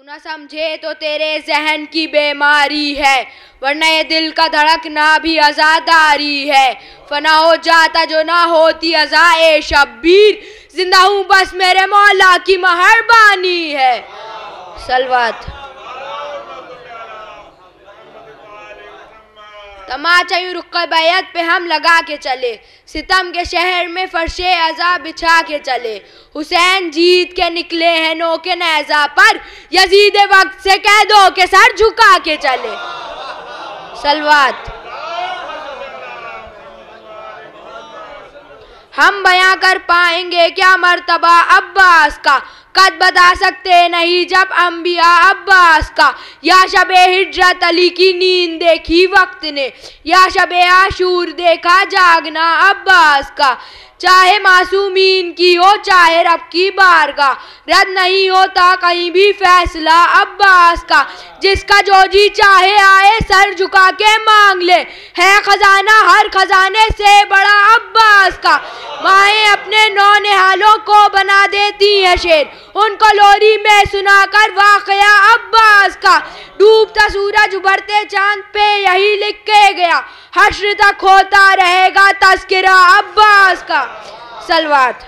न समझे तो तेरे जहन की बीमारी है, वरना ये दिल का धड़कना भी आज़ादारी है। फना हो जाता जो ना होती अज़ाए शब्बीर, जिंदा हूँ बस मेरे मौला की मेहरबानी है। सलवात। तमाचा यूं रुख बैत पे हम लगा के चले, सितम के शहर में फर्शे अज़ा बिछा के चले। हुसैन जीत के निकले हैं नोके नेज़ा पर, यजीद वक्त से कह दो के सर झुका के चले। सलवात। हम बयां कर पाएंगे क्या मर्तबा अब्बास का, कद बता सकते नहीं जब अंबिया अब्बास का। या शबे हिजरत अली की नींद देखी वक्त ने, या शबे आशूर देखा जागना अब्बास का। चाहे मासूमीन की हो चाहे रब की बारगाह, रद्द नहीं होता कहीं भी फैसला अब्बास का। जिसका जो जी चाहे आए सर झुका के मांग ले, है खजाना हर खजाने से बड़ा अब्बास का। माएँ अपने नौनिहालों को बना देती है शेर, उनको लोरी में सुनाकर वाकया अब्बास का। डूबता सूरज उभरते चांद पे यही लिख के गया, हश्र तक होता रहेगा तज़किरा अब्बास का। सलवात।